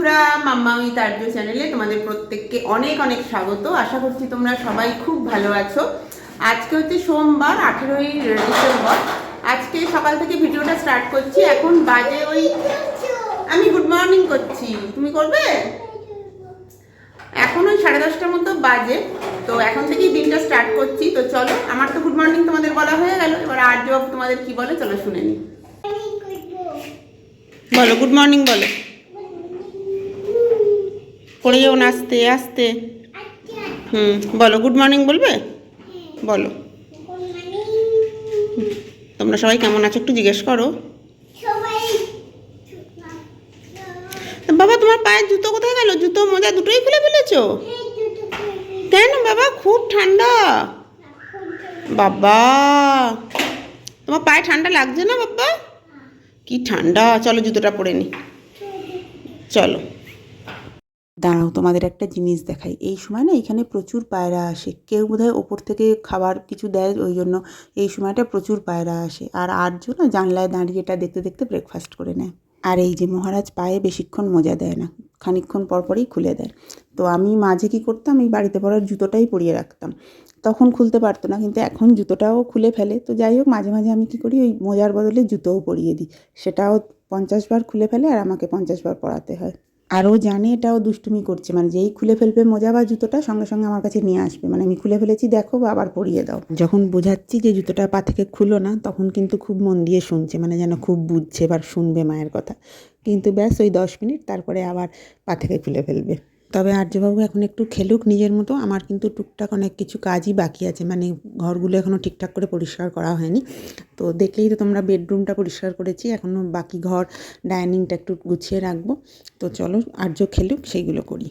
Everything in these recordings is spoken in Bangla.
বন্ধুরা, মাম্মা উইথ আর্য চ্যানেলে তোমাদের প্রত্যেককে অনেক অনেক স্বাগত। আশা করছি তোমরা সবাই খুব ভালো আছো। আজকে হচ্ছে সোমবার, 18ই ডিসেম্বর। আজকে সকাল থেকে ভিডিওটা স্টার্ট করছি। এখন বাজে আমি গুড মর্নিং করছি, তুমি করবে? এখন ওই 10:30টার মতো বাজে, তো এখন থেকেই দিনটা স্টার্ট করছি। তো চলো, আমার তো গুড মর্নিং তোমাদের বলা হয়ে গেল, এবার আর্য তোমাদের কি বলে চলো শুনে নি। বলো গুড মর্নিং, বলো। পড়ে যাও না, আস্তে আস্তে। বলো গুড মর্নিং বলবে, বলো। তোমরা সবাই কেমন আছো একটু জিজ্ঞেস করো। বাবা তোমার পায়ের জুতো কোথায় গেল? জুতো মোজা দুটোই খুলে ফেলেছো কেন বাবা? খুব ঠান্ডা বাবা, তোমার পায়ে ঠান্ডা লাগছে না বাবা? কি ঠান্ডা, চলো জুতোটা পরে নি, চলো। দাঁড়াও, তোমাদের একটা জিনিস দেখাই। এই সময় না এখানে প্রচুর পায়রা আসে, কেউ বোধহয় ওপর থেকে খাবার কিছু দেয়, ওই জন্য এই সময়টা প্রচুর পায়রা আসে। আর আর্য না জানলায় দাঁড়িয়ে এটা দেখতে দেখতে ব্রেকফাস্ট করে নেয়। আর এই যে মহারাজ পায়ে বেশিক্ষণ মোজা দেয় না, খানিকক্ষণ পরপরই খুলে দেয়। তো আমি মাঝে কী করতাম, এই বাড়িতে পরার জুতোটাই পরিয়ে রাখতাম, তখন খুলতে পারতো না, কিন্তু এখন জুতোটাও খুলে ফেলে। তো যাই হোক, মাঝে মাঝে আমি কী করি, ওই মোজার বদলে জুতোও পরিয়ে দিই, সেটাও 50 বার খুলে ফেলে আর আমাকে 50 বার পরাতে হয়। আর ও জানে এটাও দুষ্টুমি করছে, মানে যেই খুলে ফেলবে মোজা বা জুতোটা সঙ্গে সঙ্গে আমার কাছে নিয়ে আসবে, মানে আমি খুলে ফেলেছি দেখো বা আবার পরিয়ে দাও। যখন বোঝাচ্ছি যে জুতোটা পা থেকে খুলো না, তখন কিন্তু খুব মন দিয়ে শুনছে, মানে যেন খুব বুঝছে এবার শুনবে মায়ের কথা। কিন্তু ব্যাস ওই 10 মিনিট, তারপরে আবার পা থেকে খুলে ফেলবে। তবে আর্যবাবু এখন একটু খেলুক নিজের মতো, আমার কিন্তু টুকটাক অনেক কিছু কাজই বাকি আছে, মানে ঘরগুলো এখনও ঠিকঠাক করে পরিষ্কার করা হয়নি। তো দেখলেই তো তোমরা, বেডরুমটা পরিষ্কার করেছি, এখনও বাকি ঘর ডাইনিংটা একটু গুছিয়ে রাখবো। তো চলো আর্য খেলুক, সেইগুলো করি।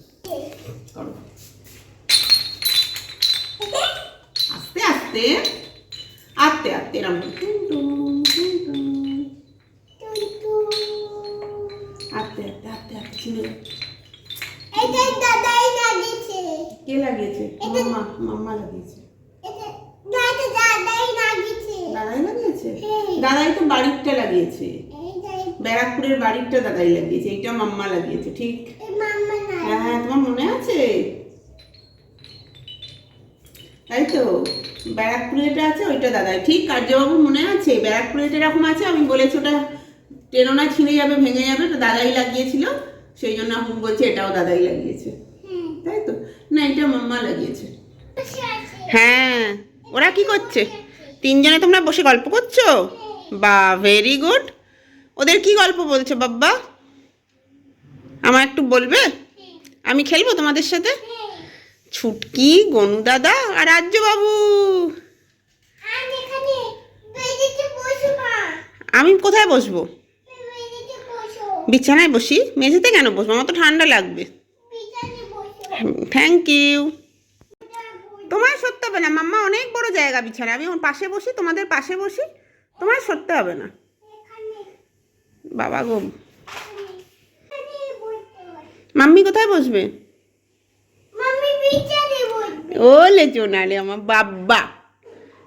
আস্তে আস্তে আস্তে আস্তে আস্তে আস্তে আস্তে আস্তে ছিঁড়ে। কে লাগিয়েছে? মাম্মা লাগিয়েছে। দাদাই লাগিয়েছে? দাদাই তো বাড়িরটা লাগিয়েছে, ব্যারাকপুরের বাড়িরটা দাদাই লাগিয়েছে, এইটা মাম্মা লাগিয়েছে। ঠিক, হ্যাঁ তোমার মনে আছে তাই তো? ব্যারাকপুরে যেটা আছে ওইটা দাদাই। ঠিক, কার্যবাবু মনে আছে, ব্যারাকপুরে যেটা এরকম আছে আমি বলেছি ওটা টেনো না, ছিঁড়ে যাবে, ভেঙে যাবে, ওটা দাদাই লাগিয়েছিল, সেই জন্য এখন বলছে এটাও দাদাই লাগিয়েছে, তাই তো? না, এটা মাম্মা লাগিয়েছে। হ্যাঁ, ওরা কি করছে? তিনজনে তোমরা বসে গল্প করছো? বা ভেরি গুড। ওদের কি গল্প বলছো বাব্বা? আমার একটু বলবে, আমি খেলবো তোমাদের সাথে। ছুটকি, গনু দাদা আর আর্যবাবু। আমি কোথায় বসবো? বিছানায় বসি? মেঝেতে কেন বসবো? আমার তো ঠান্ডা লাগবে। Thank you. তোমায় সরতে হবে না মাম্মা, অনেক বড় জায়গা বিছানা, আমি ওর পাশে বসি, তোমাদের পাশে বসি, তোমায় সরতে হবে না। বাবা গো, মাম্মি কোথায় বসবে? ও লেচো না রে আমার বাবা।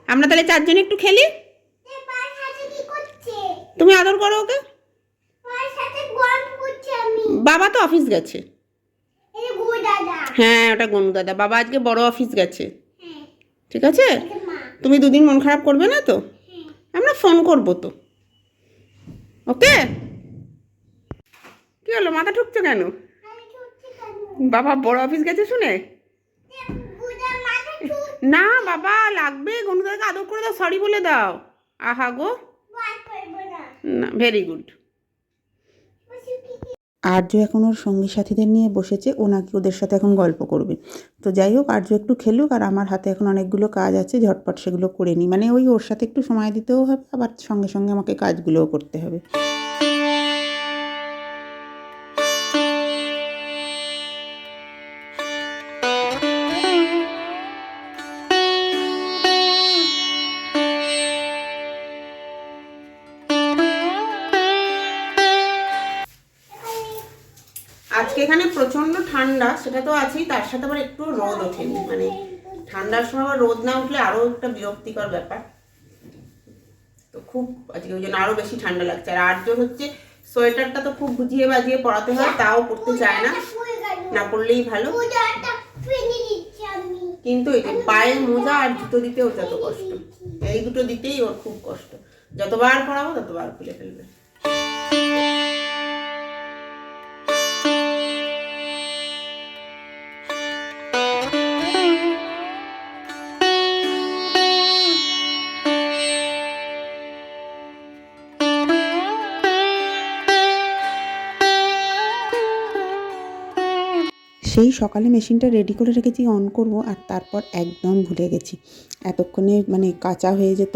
আমরা তাহলে চারজনে একটু খেলি, তুমি আদর করো ওকে। বাবা তো অফিস গেছে। হ্যাঁ, ওটা গনু দাদা, বাবা আজকে বড় অফিস গেছে। ঠিক আছে, তুমি দুদিন মন খারাপ করবে না তো? আমরা ফোন করবো তো, ওকে? কি হলো, মাথা ঠুকছো কেন? বাবা বড় অফিস গেছে শুনে? না বাবা, লাগবে, গনু দাদাকে আদর করে দাও, সরি বলে দাও। আহা গো, না ভেরি গুড। আর্য এখন ওর সঙ্গী সাথীদের নিয়ে বসেছে, ও নাকি ওদের সাথে এখন গল্প করবে। তো যাই হোক, আর্য একটু খেলুক, আর আমার হাতে এখন অনেকগুলো কাজ আছে, ঝটপট সেগুলো করে নিই, মানে ওই ওর সাথে একটু সময় দিতেও হবে, আবার সঙ্গে সঙ্গে আমাকে কাজগুলোও করতে হবে। আজকে এখানে প্রচন্ড ঠান্ডা, সেটা তো আছেই, তার সাথে আবার একটু রোদ ওঠেনি, মানে ঠান্ডার সময় আবার রোদ না উঠলে আরো একটা বিরক্তিকর ব্যাপার। তো খুব আজকে ওই জন্য আরো বেশি ঠান্ডা লাগছে। আর আর্য হচ্ছে সোয়েটারটা তো খুব বুঝিয়ে বাজিয়ে পরাতে হয়, তাও পরতে চায় না, না পরলেই ভালো। কিন্তু এই যে পায়ের মোজা আর জুতো দিতে ওর যত কষ্ট, এই দুটো দিতেই ওর খুব কষ্ট। যতবার পরাবো ততবার খুলে ফেলবে। সেই সকালে মেশিনটা রেডি করে রেখেছি অন করব, আর তারপর একদম ভুলে গেছি। এতক্ষণে মানে কাঁচা হয়ে যেত,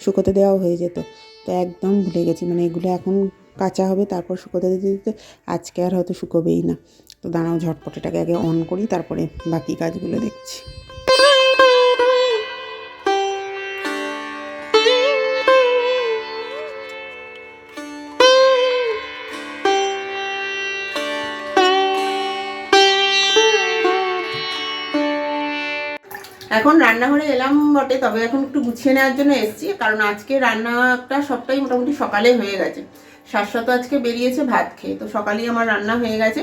শুকোতে দেওয়াও হয়ে যেত, তো একদম ভুলে গেছি। মানে এগুলো এখন কাঁচা হবে, তারপর শুকোতে দিতে দিতে আজকে আর হয়তো শুকোবেই না। তো দাঁড়াও ঝটপটেটাকে আগে অন করি, তারপরে বাকি কাজগুলো দেখছি। এখন রান্নাঘরে এলাম বটে, তবে এখন একটু গুছিয়ে নেওয়ার জন্য এসেছি, কারণ আজকে রান্নাটা সবটাই মোটামুটি সকালে হয়ে গেছে। শাশ্বত আজকে বেরিয়েছে ভাত খেয়ে, তো সকালেই আমার রান্না হয়ে গেছে।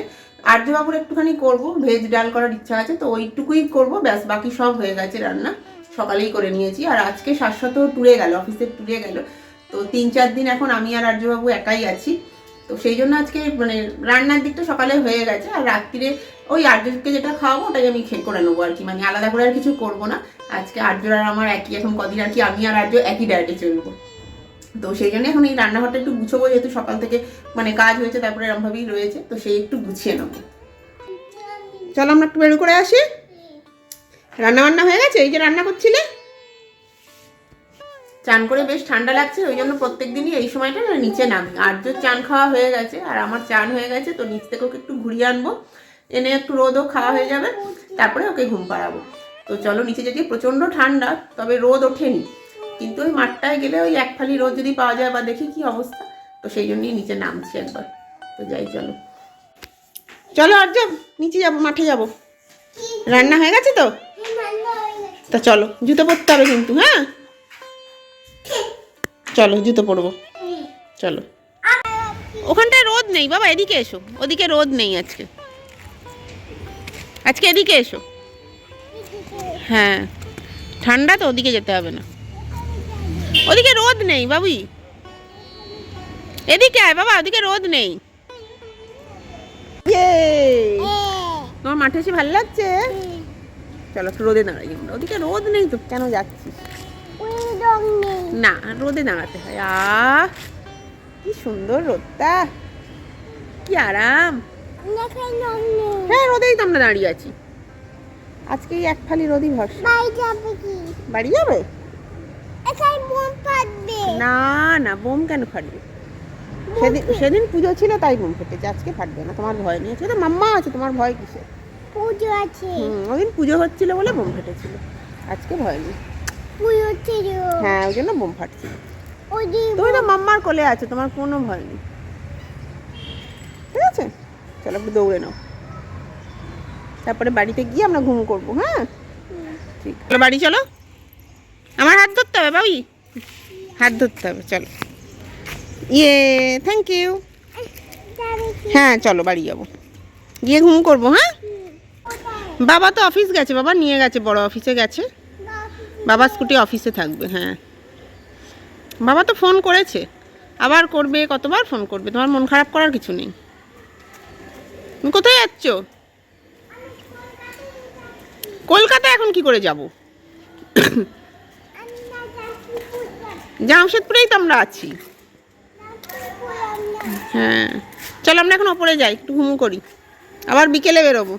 আর্যবাবুর একটুখানি করব, ভেজ ডাল করার ইচ্ছা আছে, তো ওইটুকুই করব, ব্যাস বাকি সব হয়ে গেছে রান্না, সকালেই করে নিয়েছি। আর আজকে শাশ্বত ট্যুরে গেল, অফিসে ট্যুরে গেল, তো 3-4 দিন এখন আমি আর আর্যবাবু একাই আছি। তো সেই জন্য আজকে মানে রান্নার দিকটা সকালে হয়ে গেছে, আর রাত্রিরে ওই আর্যকে যেটা খাওয়াবো ওটাই আমি খেয়ে করে নেবো আর কি, মানে আলাদা করে আর কিছু করবো না। আজকে আর্যর আর আমার একই, এখন কদিন আর কি আমি আর আর্য একই ডায়েটে চলবো। তো সেই জন্য এখন এই রান্নাঘরটা একটু গুছবো, যেহেতু সকাল থেকে মানে কাজ হয়েছে, তারপরে এরমভাবেই রয়েছে, তো সেই একটু গুছিয়ে নেবো। চলো আমরা একটু বেরো করে আসি। রান্না বান্না হয়ে গেছে, এই যে রান্না করছিলে। চান করে বেশ ঠান্ডা লাগছে, ওই জন্য প্রত্যেক দিনই এই সময়টা না নিচে নামি। আর্যর চান খাওয়া হয়ে গেছে আর আমার চান হয়ে গেছে, তো নিচ থেকে ওকে একটু ঘুরিয়ে আনবো, এনে একটু রোদও খাওয়া হয়ে যাবে, তারপরে ওকে ঘুম পাড়াবো। তো চলো নিচে যেতে, প্রচণ্ড ঠান্ডা, তবে রোদ ওঠেনি, কিন্তু ওই মাঠটায় গেলে ওই এক ফালি রোদ যদি পাওয়া যায় বা দেখি কি অবস্থা, তো সেই জন্যই নিচে নামছি একবার। তো যাই, চলো চলো আর্য নিচে যাবো, মাঠে যাবো। রান্না হয়ে গেছে তো? তা চলো, জুতো পরতে হবে কিন্তু, হ্যাঁ চলো জুতো পরবো, চলো। ওখানটায় রোদ নেই বাবা, এদিকে এসো, ওদিকে রোদ নেই আজকে, আজকে এদিকে এসো। হ্যাঁ ঠান্ডা তো, ওদিকে যেতে হবে না, ওদিকে রোদ নেই বাবুই, এদিকে আয় বাবা, ওদিকে রোদ নেই। তোমার মাঠে এসে ভালো লাগছে? চলো একটু রোদে দাঁড়াই আমরা, ওদিকে রোদ নেই তো, কেন যাচ্ছিস? না রোদে দাঁড়াতে হয়। কি সুন্দর রোদটা, কি আরাম। হ্যাঁ রোদেই তো আমরা দাঁড়িয়ে আছি, আজকে এই এক ফালি রোদই ভরসা। বাড়ি যাবে? না না, বোম কেন ফাটবে? সেদিন পুজো ছিল তাই বোম ফেটেছে, আজকে ফাটবে না, তোমার ভয় নেই। আজকে তো মাম্মা আছে, তোমার ভয় কিসের? পুজো আছে। ওইদিন পুজো হচ্ছিল বলে বোম ফেটেছিল, আজকে ভয় নেই। হ্যাঁ ওই জন্য বোম ফাটছিল। তুমি তো মাম্মার কোলে আছো, তোমার কোনো ভয় নেই, ঠিক আছে? চলো একটু দৌড়ে নাও, তারপরে বাড়িতে গিয়ে আমরা ঘুম করবো। হ্যাঁ ঠিক, চলো বাড়ি চলো। আমার হাত ধরতে হবে বাবু, হাত ধরতে হবে, চলো। Thank you. হ্যাঁ চলো বাড়ি যাবো, গিয়ে ঘুম করবো। হ্যাঁ বাবা তো অফিস গেছে, বাবা নিয়ে গেছে, বড় অফিসে গেছে, বাবা স্কুটি অফিসে থাকবে। হ্যাঁ বাবা তো ফোন করেছে, আবার করবে, কতবার ফোন করবে, তোমার মন খারাপ করার কিছু নেই। তুমি কোথায় যাচ্ছ? কলকাতা এখন কি করে যাব? জামশেদপুরেই তো আমরা আছি। হ্যাঁ চলো আমরা এখন ওপরে যাই, একটু ঘুম করি, আবার বিকেলে বেরোবো।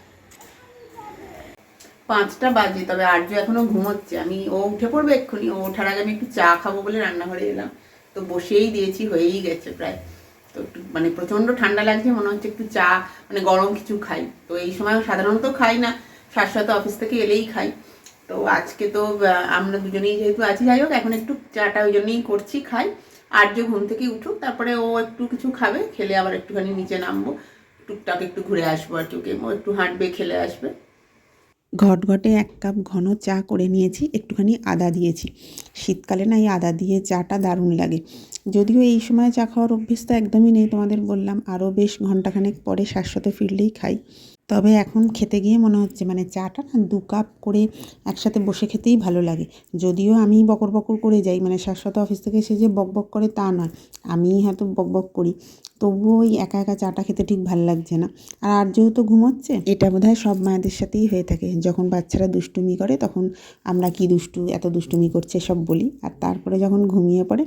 5টা বাজে, তবে আর্য এখনো ঘুমোচ্ছে। ও উঠে পড়বে এক্ষুনি, ও ওঠার আগে আমি একটু চা খাবো বলে রান্নাঘরে এলাম, তো বসেই দিয়েছি, হয়েই গেছে প্রায়। তো একটু মানে প্রচণ্ড ঠান্ডা লাগছে, মনে হচ্ছে একটু চা মানে গরম কিছু খাই। তো এই সময় সাধারণত খাই না, শাশ্বত অফিস থেকে এলেই খাই, তো আজকে তো আমরা দুজনেই যেহেতু আছি, যাই হোক এখন একটু চাটা ওই জন্যই করছি, খাই। আর্য ঘুম থেকে উঠুক, তারপরে ও একটু কিছু খাবে, খেলে আবার একটুখানি নিচে নামবো, টুকটাক একটু ঘুরে আসবো আর কি, ওকে ও একটু হাঁটবে, খেলে আসবে। ঘটঘটে 1 কাপ ঘন চা করে নিয়েছি, একটুখানি আদা দিয়েছি। শীতকালে না এই আদা দিয়ে চাটা দারুণ লাগে। যদিও এই সময় চা খাওয়ার অভ্যেস তো একদমই নেই, তোমাদের বললাম, আরও বেশ ঘন্টাখানেক পরে শাশ্বতে ফিরলেই খাই। তবে এখন খেতে গিয়ে মনে হচ্ছে মানে চাটা না 2 কাপ করে একসাথে বসে খেতেই ভালো লাগে। যদিও আমি বকর বকর করে যাই, মানে শাশ্বত অফিস থেকে এসে যে বকবক করে তা নয়, আমিই হয়তো বকবক করি, তবুও ওই একা একা চাটা খেতে ঠিক ভাল লাগছে না। আর যেহেতু ঘুমোচ্ছে, এটা বোধহয় সব মায়েদের সাথেই হয়ে থাকে, যখন বাচ্চারা দুষ্টুমি করে তখন আমরা কি দুষ্টু, এত দুষ্টুমি করছে সব বলি, আর তারপরে যখন ঘুমিয়ে পড়ে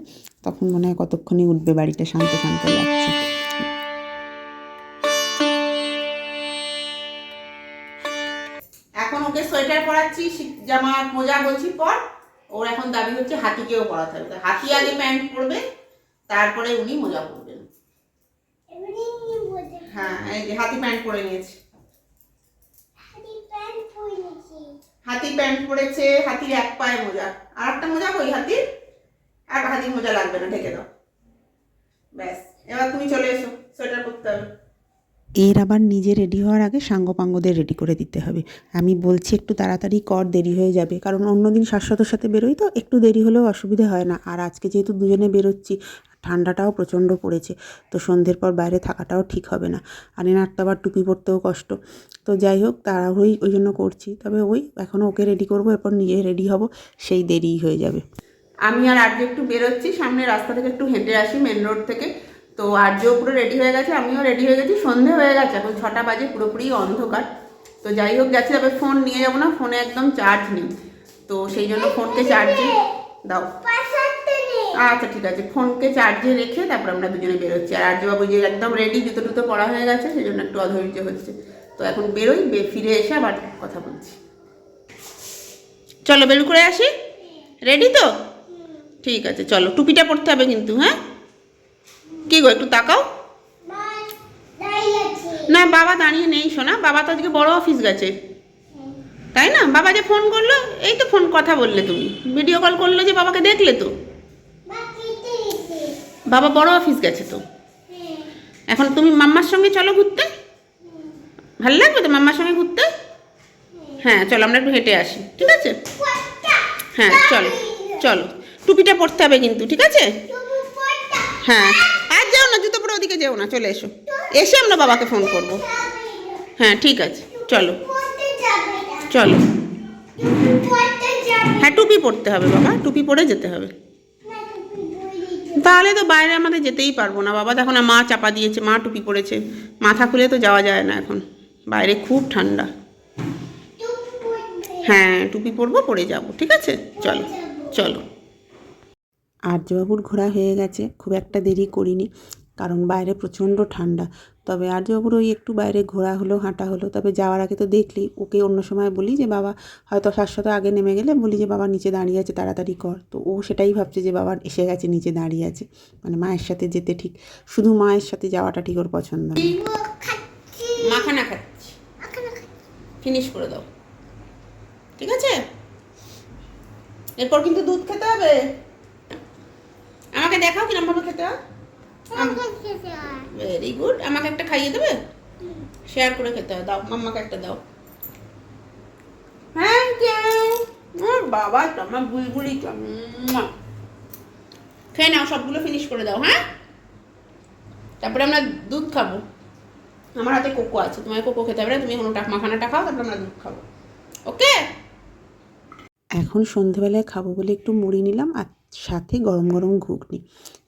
তখন মনে হয় কতক্ষণে উঠবে, বাড়িটা শান্ত শান্ত লাগছে। এখন ওকে সোয়েটার পরাচ্ছি, জামা মোজা বলছি পর। ওর এখন দাবি হচ্ছে হাতিকেও পরাতে হবে, হাতি আগে প্যান্ট পরবে, তারপরে উনি মোজা পরবেন। হ্যাঁ, এই যে হাতি প্যান্ট পরে নিয়েছে, হাতি প্যান্ট পরেছে, হাতির 1 পায়ে মোজা, আর একটা মোজা কই হাতির? আর হাতির মোজা লাগবে না, ঢেকে দাও, ব্যাস। এবার তুমি চলে এসো, সোয়েটার পরতে হবে। এর আবার নিজে রেডি হওয়ার আগে সাঙ্গপাঙ্গদের রেডি করে দিতে হবে। আমি বলছি একটু তাড়াতাড়ি কর, দেরি হয়ে যাবে, কারণ অন্যদিন শাশ্বতর সাথে বেরোই তো একটু দেরি হলেও অসুবিধা হয় না। আর আজকে যেহেতু দুজনে বেরোচ্ছি, ঠান্ডাটাও প্রচণ্ড পড়েছে, তো সন্ধ্যের পর বাইরে থাকাটাও ঠিক হবে না। আর এনার তো আবার টুপি পরতেও কষ্ট, তো যাই হোক তাড়াহুড়োই ওই জন্য করছি। তবে ওই এখনও ওকে রেডি করবো, এরপর নিজে রেডি হব, সেই দেরিই হয়ে যাবে। আমি আর আর্য একটু বেরোচ্ছি, সামনে রাস্তা থেকে একটু হেঁটে আসি, মেন রোড থেকে। তো আর্যও পুরো রেডি হয়ে গেছে, আমিও রেডি হয়ে গেছি, সন্ধে হয়ে গেছে, এখন 6টা বাজে, পুরোপুরি অন্ধকার। তো যাই হোক যাচ্ছি, তবে ফোন নিয়ে যাবো না, ফোনে একদম চার্জ নেই, তো সেই জন্য ফোনকে চার্জে দাও। আচ্ছা ঠিক আছে, ফোনকে চার্জে রেখে তারপর আমরা দুজনে বেরোচ্ছি। আর আর্যবাবু যে একদম রেডি, জুতো টুতো পরা হয়ে গেছে, সেই জন্য একটু অধৈর্য হচ্ছে। তো এখন বেরোই, ফিরে এসে আবার কথা বলছি। চলো বের করে আসি, রেডি তো? ঠিক আছে চলো, টুপিটা পরতে হবে কিন্তু। হ্যাঁ, কি গো একটু তাকাও না, বাবা দাঁড়িয়ে নেই সোনা, বাবা তো আজকে বড় অফিস গেছে, তাই না? বাবা যে ফোন করলো, এই তো ফোন কথা বললে, তুমি ভিডিও কল করলো যে, বাবাকে দেখলে তো? বাবা বড় অফিস গেছে তো। এখন তুমি মাম্মার সঙ্গে চলো ঘুরতে, ভালো লাগবে তো মাম্মার সঙ্গে ঘুরতে? হ্যাঁ চলো, আমরা একটু হেঁটে আসি, ঠিক আছে? হ্যাঁ চলো চলো, টুপিটা পরতে হবে কিন্তু, ঠিক আছে? হ্যাঁ, আর যেও না, জুতো পরে ওদিকে যেও না, চলে এসো, এসে আমরা বাবাকে ফোন করব। হ্যাঁ ঠিক আছে, চলো চলো। হ্যাঁ টুপি পরতে হবে বাবা, টুপি পরে যেতে হবে, তাহলে তো বাইরে আমাদের যেতেই পারবো না বাবা। দেখো না, মা চাপা দিয়েছে, মা টুপি পরেছে, মাথা খুলে তো যাওয়া যায় না এখন, বাইরে খুব ঠান্ডা। হ্যাঁ টুপি পরবো, পরে যাব, ঠিক আছে? চলো চলো। আর্যবাবুর ঘোরা হয়ে গেছে, খুব একটা দেরি করিনি, কারণ বাইরে প্রচণ্ড ঠান্ডা। তবে আর্যবাবুর ওই একটু বাইরে ঘোরা হলো, হাঁটা হলো। তবে যাওয়ার আগে তো দেখলি, ওকে অন্য সময় বলি যে বাবা হয়তো শাশ্বত আগে নেমে গেলে বলি যে বাবা নিচে দাঁড়িয়ে আছে, তাড়াতাড়ি কর, তো ও সেটাই ভাবছে যে বাবা এসে গেছে, নিচে দাঁড়িয়ে আছে, মানে মায়ের সাথে যেতে ঠিক, শুধু মায়ের সাথে যাওয়াটা ঠিক ওর পছন্দ না। মাখানা খাচ্ছি, ফিনিশ করে দাও, ঠিক আছে? এরপর কিন্তু দুধ খেতে হবে, আমাকে দেখাও কিরম ভাবে খেতে হয়। ভেরি গুড, আমাকে একটা খাইয়ে দেবে? শেয়ার করে খেতে হয়, দাও মাম্মাকে একটা দাও। থ্যাংক ইউ বাবা, আমার বুলবুলিটা, খেয়ে নাও, সবগুলো ফিনিশ করে দাও। হ্যাঁ, তারপরে আমরা দুধ খাবো, আমার হাতে কোকো আছে, তোমার কোকো খেতে হবে না, তুমি এখন মাখানাটা খাও, তারপরে আমরা দুধ খাবো, ওকে? এখন সন্ধেবেলায় খাবো বলে একটু মুড়ি নিলাম, আর সাথে গরম গরম ঘুগনি।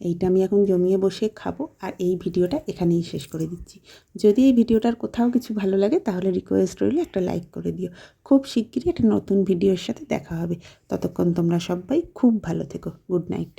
এইটা আমি এখন জমিয়ে বসে খাবো। আর এই ভিডিওটা এখানেই শেষ করে দিচ্ছি। যদি এই ভিডিওটার কোথাও কিছু ভালো লাগে তাহলে রিকোয়েস্ট রইল একটা লাইক করে দিও। খুব শিগগিরই একটা নতুন ভিডিওর সাথে দেখা হবে। ততক্ষণ তোমরা সবাই খুব ভালো থেকো। Good night.